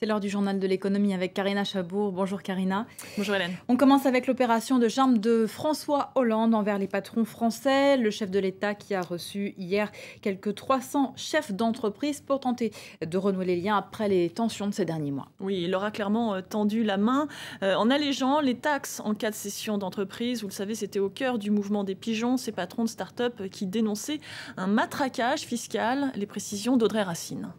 C'est l'heure du journal de l'économie avec Karina Chabour. Bonjour Karina. Bonjour Hélène. On commence avec l'opération de charme de François Hollande envers les patrons français. Le chef de l'État qui a reçu hier quelques 300 chefs d'entreprise pour tenter de renouer les liens après les tensions de ces derniers mois. Oui, il leur a clairement tendu la main en allégeant les taxes en cas de cession d'entreprise. Vous le savez, c'était au cœur du mouvement des pigeons, ces patrons de start-up qui dénonçaient un matraquage fiscal. Les précisions d'Audrey Racine.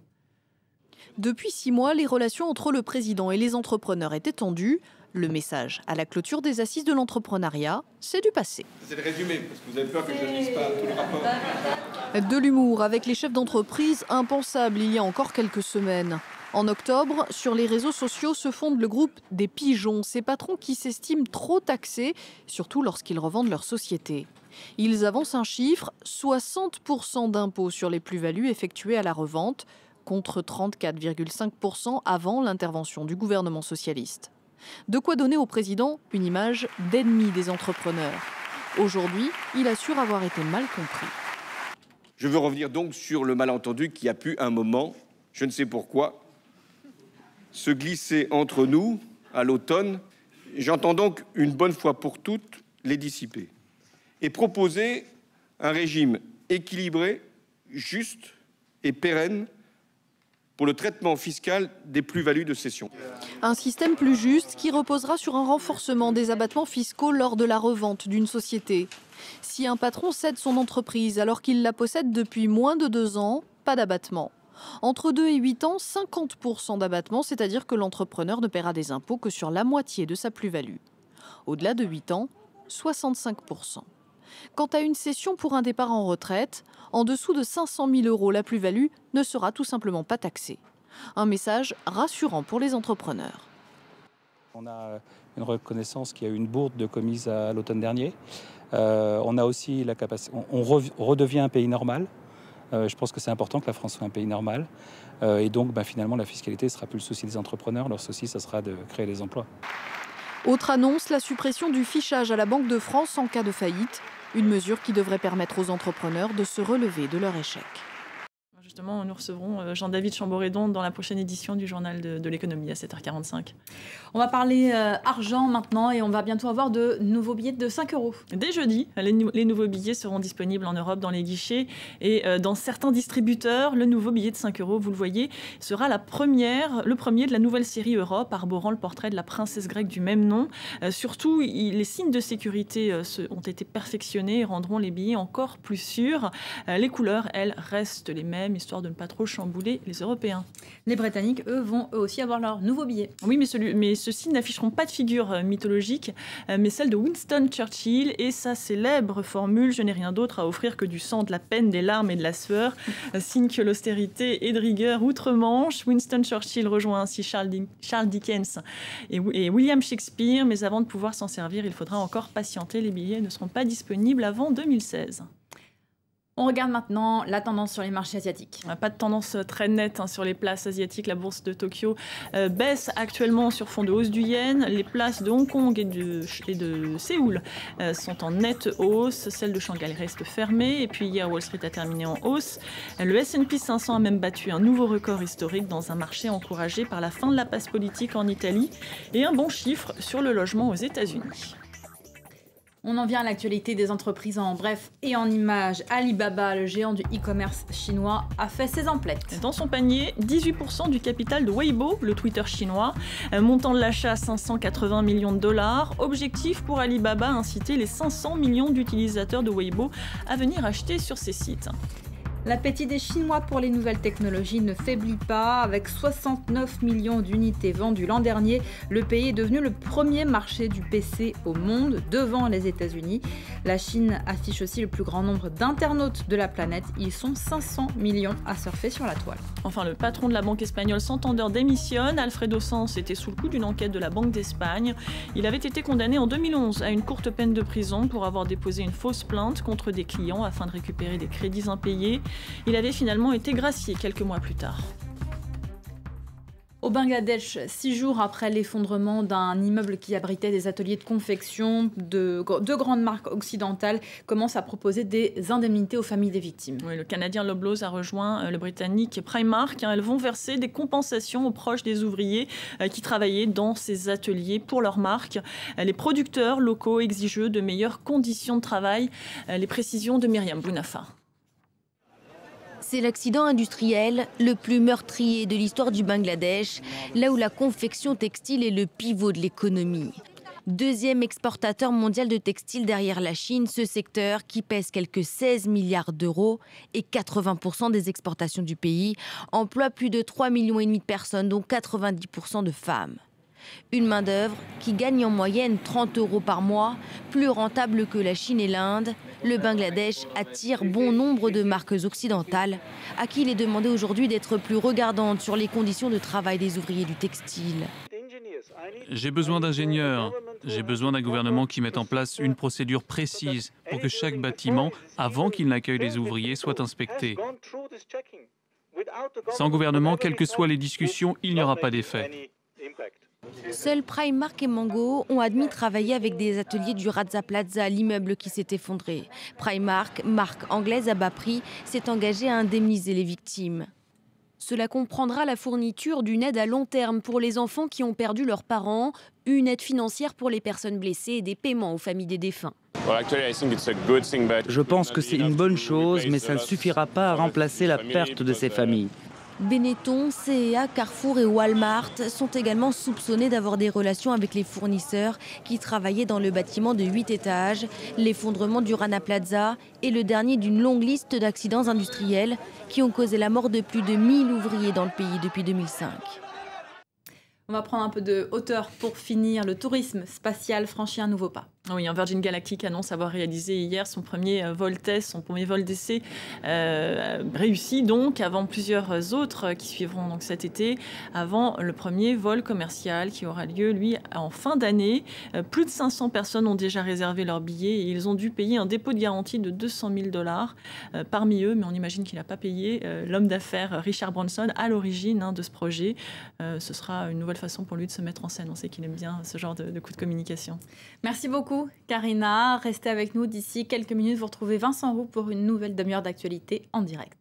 Depuis 6 mois, les relations entre le président et les entrepreneurs étaient tendues. Le message à la clôture des assises de l'entrepreneuriat, c'est du passé. C'est le résumé, parce que vous avez peur que je ne lise pas tout le rapport. De l'humour avec les chefs d'entreprise, impensable il y a encore quelques semaines. En octobre, sur les réseaux sociaux se fonde le groupe des pigeons, ces patrons qui s'estiment trop taxés, surtout lorsqu'ils revendent leur société. Ils avancent un chiffre, 60% d'impôts sur les plus-values effectuées à la revente, contre 34,5% avant l'intervention du gouvernement socialiste. De quoi donner au président une image d'ennemi des entrepreneurs. Aujourd'hui, il assure avoir été mal compris. Je veux revenir donc sur le malentendu qui a pu un moment, je ne sais pourquoi, se glisser entre nous à l'automne. J'entends donc une bonne fois pour toutes les dissiper et proposer un régime équilibré, juste et pérenne pour le traitement fiscal des plus-values de cession. Un système plus juste qui reposera sur un renforcement des abattements fiscaux lors de la revente d'une société. Si un patron cède son entreprise alors qu'il la possède depuis moins de 2 ans, pas d'abattement. Entre 2 et 8 ans, 50% d'abattement, c'est-à-dire que l'entrepreneur ne paiera des impôts que sur la moitié de sa plus-value. Au-delà de 8 ans, 65%. Quant à une cession pour un départ en retraite, en dessous de 500 000 € la plus-value ne sera tout simplement pas taxée. Un message rassurant pour les entrepreneurs. On a une reconnaissance qui a eu une bourde de commise à l'automne dernier. On a aussi la capacité, on redevient un pays normal. Je pense que c'est important que la France soit un pays normal. Et donc finalement la fiscalité ne sera plus le souci des entrepreneurs. Leur souci, ça sera de créer des emplois. Autre annonce, la suppression du fichage à la Banque de France en cas de faillite. Une mesure qui devrait permettre aux entrepreneurs de se relever de leur échec. Justement, nous recevrons Jean-David Chamboredon dans la prochaine édition du journal de l'économie à 7h45. On va parler argent maintenant et on va bientôt avoir de nouveaux billets de 5 €. Dès jeudi, les nouveaux billets seront disponibles en Europe dans les guichets et dans certains distributeurs. Le nouveau billet de 5 €, vous le voyez, sera le premier de la nouvelle série Europe, arborant le portrait de la princesse grecque du même nom. Surtout, les signes de sécurité ont été perfectionnés et rendront les billets encore plus sûrs. Les couleurs, elles, restent les mêmes, histoire de ne pas trop chambouler les Européens. Les Britanniques, eux, vont eux aussi avoir leur nouveau billet. Oui, mais ceux-ci n'afficheront pas de figure mythologique, mais celle de Winston Churchill et sa célèbre formule « Je n'ai rien d'autre à offrir que du sang, de la peine, des larmes et de la sueur », signe que l'austérité est de rigueur outre-Manche. Winston Churchill rejoint ainsi Charles Dickens et William Shakespeare, mais avant de pouvoir s'en servir, il faudra encore patienter. Les billets ne seront pas disponibles avant 2016. On regarde maintenant la tendance sur les marchés asiatiques. Pas de tendance très nette sur les places asiatiques. La bourse de Tokyo baisse actuellement sur fond de hausse du yen. Les places de Hong Kong et de Séoul sont en nette hausse. Celle de Shanghai reste fermée. Et puis hier, Wall Street a terminé en hausse. Le S&P 500 a même battu un nouveau record historique dans un marché encouragé par la fin de la passe politique en Italie et un bon chiffre sur le logement aux États-Unis. On en vient à l'actualité des entreprises en bref et en images. Alibaba, le géant du e-commerce chinois, a fait ses emplettes. Dans son panier, 18% du capital de Weibo, le Twitter chinois. Montant de l'achat, 580 millions de dollars. Objectif pour Alibaba, inciter les 500 millions d'utilisateurs de Weibo à venir acheter sur ses sites. L'appétit des Chinois pour les nouvelles technologies ne faiblit pas. Avec 69 millions d'unités vendues l'an dernier, le pays est devenu le premier marché du PC au monde, devant les États-Unis. La Chine affiche aussi le plus grand nombre d'internautes de la planète. Ils sont 500 millions à surfer sur la toile. Enfin, le patron de la banque espagnole Santander démissionne. Alfredo Sanz était sous le coup d'une enquête de la Banque d'Espagne. Il avait été condamné en 2011 à une courte peine de prison pour avoir déposé une fausse plainte contre des clients afin de récupérer des crédits impayés. Il avait finalement été gracié quelques mois plus tard. Au Bangladesh, 6 jours après l'effondrement d'un immeuble qui abritait des ateliers de confection, deux grandes marques occidentales commencent à proposer des indemnités aux familles des victimes. Oui, le Canadien Loblaws a rejoint le Britannique Primark. Elles vont verser des compensations aux proches des ouvriers qui travaillaient dans ces ateliers pour leur marque. Les producteurs locaux exigent de meilleures conditions de travail. Les précisions de Myriam Bounafa. C'est l'accident industriel le plus meurtrier de l'histoire du Bangladesh, là où la confection textile est le pivot de l'économie. Deuxième exportateur mondial de textile derrière la Chine, ce secteur qui pèse quelques 16 milliards d'euros et 80% des exportations du pays emploie plus de 3,5 millions de personnes, dont 90% de femmes. Une main-d'œuvre qui gagne en moyenne 30 € par mois, plus rentable que la Chine et l'Inde. Le Bangladesh attire bon nombre de marques occidentales, à qui il est demandé aujourd'hui d'être plus regardantes sur les conditions de travail des ouvriers du textile. J'ai besoin d'ingénieurs, j'ai besoin d'un gouvernement qui mette en place une procédure précise pour que chaque bâtiment, avant qu'il n'accueille les ouvriers, soit inspecté. Sans gouvernement, quelles que soient les discussions, il n'y aura pas d'effet. Seuls Primark et Mango ont admis travailler avec des ateliers du Rajah Plaza, l'immeuble qui s'est effondré. Primark, marque anglaise à bas prix, s'est engagé à indemniser les victimes. Cela comprendra la fourniture d'une aide à long terme pour les enfants qui ont perdu leurs parents, une aide financière pour les personnes blessées et des paiements aux familles des défunts. Je pense que c'est une bonne chose, mais ça ne suffira pas à remplacer la perte de ces familles. Benetton, CEA, Carrefour et Walmart sont également soupçonnés d'avoir des relations avec les fournisseurs qui travaillaient dans le bâtiment de 8 étages. L'effondrement du Rana Plaza est le dernier d'une longue liste d'accidents industriels qui ont causé la mort de plus de 1000 ouvriers dans le pays depuis 2005. On va prendre un peu de hauteur pour finir. Le tourisme spatial franchit un nouveau pas. Oui, Virgin Galactic annonce avoir réalisé hier son premier vol test, son premier vol d'essai réussi donc, avant plusieurs autres qui suivront donc cet été, avant le premier vol commercial qui aura lieu, lui, en fin d'année. Plus de 500 personnes ont déjà réservé leurs billets et ils ont dû payer un dépôt de garantie de 200 000 $. Parmi eux, mais on imagine qu'il n'a pas payé, l'homme d'affaires Richard Branson à l'origine de ce projet. Ce sera une nouvelle façon pour lui de se mettre en scène. On sait qu'il aime bien ce genre de coup de communication. Merci beaucoup. Karina, restez avec nous d'ici quelques minutes. Vous retrouvez Vincent Roux pour une nouvelle demi-heure d'actualité en direct.